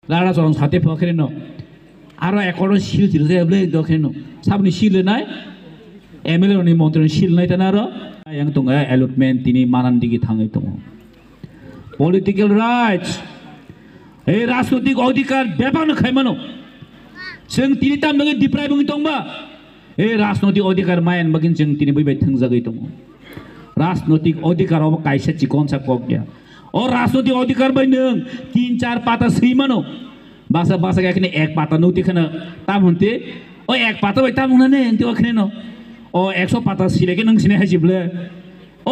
लाड़ा चरम साथे फखेन आरो एकड़ सिल जिरजेब्ले दखेन साबनि सिलनाय एमएलए नि मन्त्री सिलनाय ताना आरो yang tunggu allotment ini manan digi tangai tunggu political rights राजनैतिक अधिकार बेपान खाइमानो जों तिनि ताम नगे डिप्राइभ दंबा राजनैतिक अधिकार मायन बगिन जों तिनि बैबाय थंजागै दङ राजनैतिक अधिकार अब कायसे चिकनसा कक गया और राजनैतिक अधिकार बाय नों 3-4 पाता सैमानो बासा बासा गाखने एक पाता नौति खना ताम हुनते ओ एक पाता बाय ताम हुनाने एंते वखने न ओ 100 पाता सिलेके नों सिने हाजिबले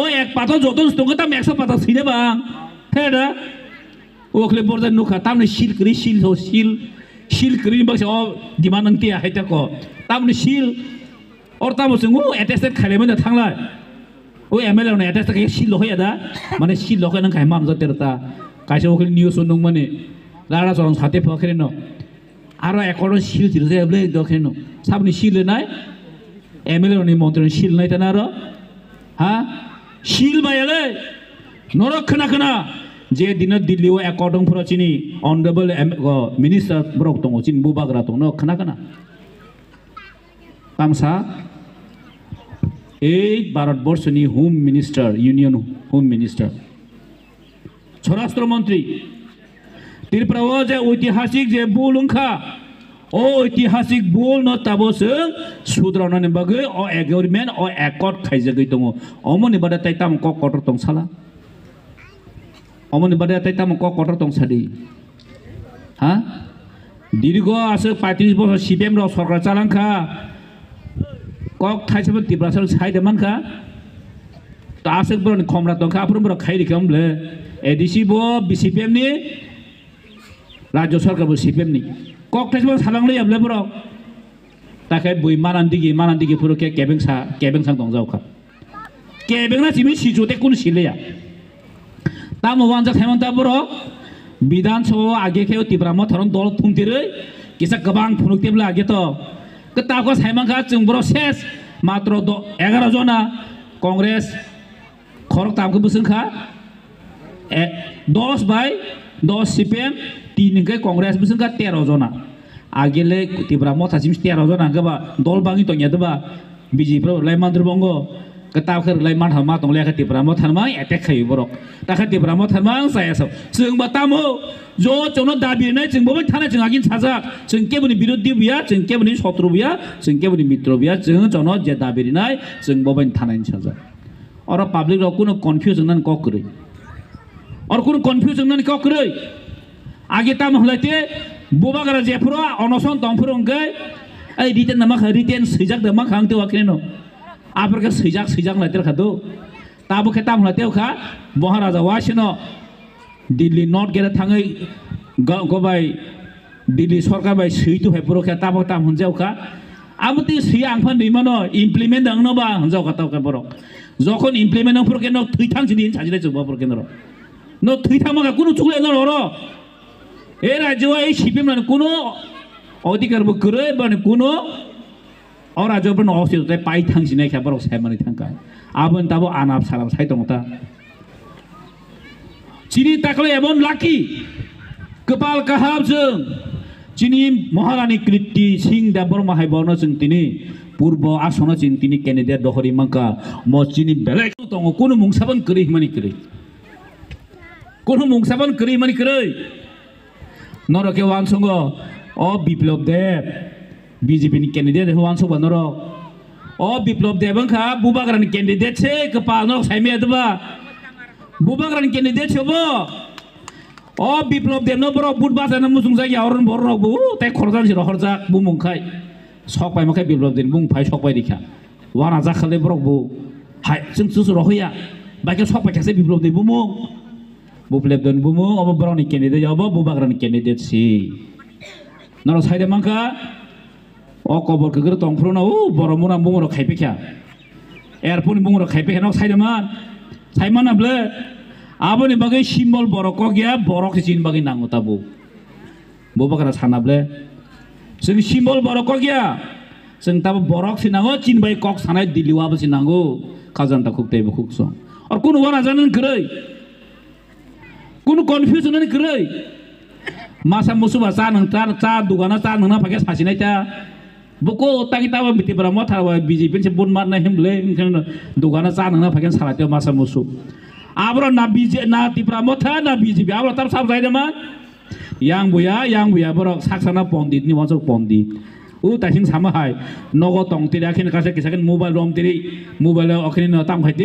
ओ एक पाता जतन दङ ताम 100 पाता सिने बा हेदा ओखले बरजा नुखा तामने सिलकरि सिलकरि बक्से ओ दिमा नंति हायता को तामने सिल और ताम जों एटेस्टेड खालेमन थांला ओ एमएलए ने एटेस्टेड के सिल होया दा माने सिल होय नं खाय मान जतेरता कायसे ओखले निउस दं माने लाड़ा चरम साथे फखेन आरो एकड़ सिल जिरजेब्ले दखेन साबनि सिलनाय एमएलए नि मन्त्री सिलनाय ताना आरो हा सिल बायले नरक खोना जे दिन दिल्ली ओ एकर्डं फराचिनी ऑनरेबल मिनिस्टार ब्रक दङ चिन बुबाग्रा दङ खोना तामसा भारतवर्षनि home minister union home minister स्वराष्ट्र मंत्री त्रिपुरा जे ऐतिहासिक जे बुलुंखा ओ ऐतिहासिक बुल न ताबोसो सुद्रावनानि बागै ओ एग्रीमेन्ट ओ एकर्ड खायजागै दङ अमनि बादा ताइताम क कटर दं साला अमनि बादा ताइताम क कटर दं सादि हा दीर्घ आसो 35 বছর সিপিএম র সরকার চালাंखा কক थाइसेबो तिब्रासल साइदमानखा तासक बरन खमरा दंखा आफुरम बर खाइरिखामले एडिसि बो बीसीपीएम नि राज्य सरकार बो सीपीएम नि কক थाइसेबो सालांलै आबले बर ताके बुइ मानान्दिगि फुरके केबेंसा दं जावखा केबेंना जिमि सिजोते कुन सिलेया ताम वानजा थाइमन्ता बर विधानसभा आगे खेव तिब्रामा थरन दल थुंतिरै किसा गोबां फुनुक्तेब्ला आगे तो ताको साइमांखा जों बर सेस मात्र 11 जना कांग्रेस खरक तामखौ बोसोंखा 10/10 सीपीएम 3 के कांग्रेस बोसोंखा 13 जना आगेले तिब्रामा थासिम 13 जना गबा दल बाङि तन्यादबा बिजेपि लाइ मान्द्रबंग कताखर लाइ माथा मा दंले का तिब्रामा थानमा एटेक खायो बरक ताखा तिब्रामा थानमा जायासो जों बातामो जो जोनो दाबिनाय जों बबे थाना जों आगिन साजाक जों केबनि बिरोधी बिया जों केबनि शत्रु बिया जों केबनि मित्र बिया जों जनो जे दाबिनाय जों बबे थानायनि साजाक और पब्लिक रो कुनो कन्फ्यूजन नन क करे और कुनो कन्फ्यूजन नन क करे आगे ताम हलाते बोबागरा जेफरो अनसन दंफरोंगै ऐ रिटेन नामा रिटेन सैजाक दमा खांते वाकेनो आफरके सैजाक लाइटर खादो ताबो के ताम हलाते खा महाराजा वासिनो दिल्ली नॉर्थ गेट थाङै गबाय दिल्ली सरकार बाय सैतो हेपरो के ताबो ताम हनजावखा आमति सै आंफान दैमानो इमप्लिमेन्ट दंनोबा हनजावखा तावके बरक যখন ইমপ্লিমেন্ট ফরকে ন থৈথাং দিন সাজিলে চবা ফরকে নর ন থৈথামাga কোনো চুগলে ন র এ রাজ্য এই সিপিএম না কোনো অধিকার ব করে মানে কোনো और राजो बन ऑफिस ते पाई थांसिने खाबर सायमानि थांका आबन ताबो आनाब साराब साइ दंता चिनि ताकले एबन लाकी कपाल काहाब जों चिनि महारानी कृति सिंह दाबर माहाय बनो जों तिनि पूर्व आसन जों तिनि कैंडिडेट दहरि मांका म चिनि बेलेक दङ कोनो मुंसाबन करि मानि करि कोनो मुंसाबन करि मानि करै नरके वानसंग अ बिप्लब देव बीजेपी नि कैंडिडेट हुआन सो बनरो ओ विप्लव देवंखा बुबाग्रान कैंडिडेट छे कपाल न साइमे दबा बुबाग्रान कैंडिडेट छबो ओ विप्लव देव न बरो बुट बाजा न मुसुं जाय औरन बरो बु ते खरजान जिरो हरजा बुमुंखाय सकबाय मखाय विप्लव देव बुंफाय सकबाय दिखा वाना जाखले बरो बु हाय जों सुसुर होया बाके सकबाय थासे विप्लव देव बुमु बुप्लेब दन बुमु अब बरोनि कैंडिडेट अब बुबाग्रान कैंडिडेट सी नरो साइदे मांखा ओ कबर कगर तंफ्रोना ओ बरमुरा बुंगरो खाइपेखा एयारपोर्ट बुंगरो खाइपेखा न साइमान आबले आबनि बागै सिम्बल बरक गया बरक सिन बागै नांगो ताबो बोबागरा सानाबले जों सिम्बल बरक गया जों ताबो बरक सिनांगो चिन बाय कक सानाय दिल्लीवाबो सिनांगो खाजानता खुक्तेबो खुक्स और कुन वाना जानन गरै कुन कन्फ्यूजन न गरै masa musuh bahasa nang ca dugana ca nang na pakai sasi naik ta buku tak kita wa biti para motor wa BJP sebut mana hemble dugana ca nang na pakai salat masa musuh abro na BJP na ti para motor na BJP abro tab sab saya mah yang buya borok saksana pondit ni masuk pondit tasing sama hai nogo tong tidak akhirnya kasih mobile rom tiri mobile akhirnya tam khai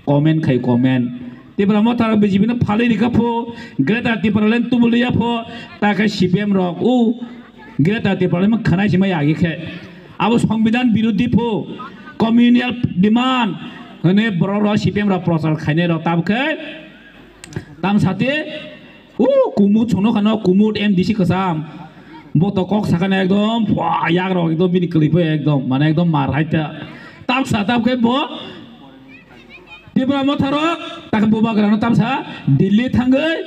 komen khai komen tipra motor BJP na phale dikapo greta tipra len tumulia pho ta kai CPM rok greta tipra len khanai simai agi khe abo সংবিধান বিরোধী pho communal demand hone boro CPM ra prosar khaine ro tab khe tam sate kumut sono khano kumut MDC kasam boto kok sakane ekdom yak ro ekdom bini klipe ekdom mane ekdom mar haita tam sa tab ke bo tipra motharok tak boba grano tam sa Delhi thangai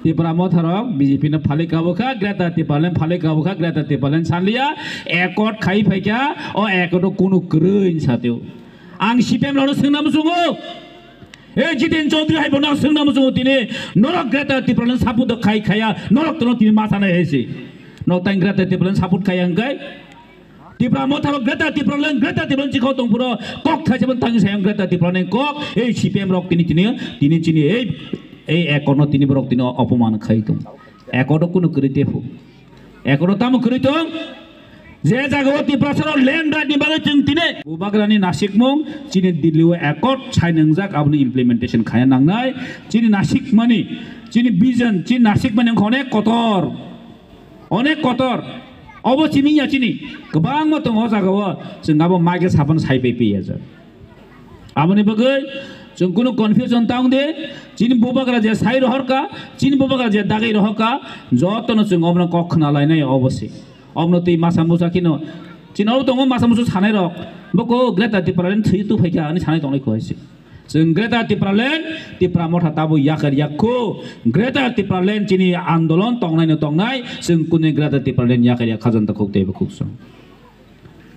tipra motharok BJP na phale kabokha greta tipalen phale kabokha greta tipalen sanlia ekot khai phaika o ekot kono krein sateu ang CPM lo sengnam sungo Jiten Chaudhary hai bona sengnam sungo tine norok greta tipalen saput khai khaya norok tono tine masana hese no tang greta tipalen saput khaya angkai tipra motharo greta tipalen chikho tongpuro kok thajabon tang sayang greta tipalen kok ei CPM rok tini chini ei ekono tini borok tini অপমান খাইতং ekono kuno kritefo ekono tam kritong je jagao tiprasaro land right ni bagai chung tine bubagrani nasik mong chini dilliwe ekot chainangjak abni implementation khaya nangnai chini nasik mani chini vision chini nasik mani khone kotor onek kotor obo chimi ya chini gobang mo tong jagao जों abo mage saban saibai piya aboni bagai जों कुनो confusion तांग दे चिन बुबाग्रा जे साइ रहरका चिन बुबाग्रा जे दागै रहका जतनो जों अमन कखना लायनाय अवश्य अमन तै मासा मुसा किनो चिनाव दङ मासा मुसु सानाय रक बको ग्रेटा तिप्रालेन थै तु फैका अनि सानाय दंनाय खयसे जों ग्रेटा तिप्रालेन तिप्रा मथा ताबो याकर yakko ग्रेटा तिप्रालेन चिनि आन्दोलन तंनायनो तंनाय जों कुनो ग्रेटा तिप्रालेन याकर या खाजन तखौ देबो खुसं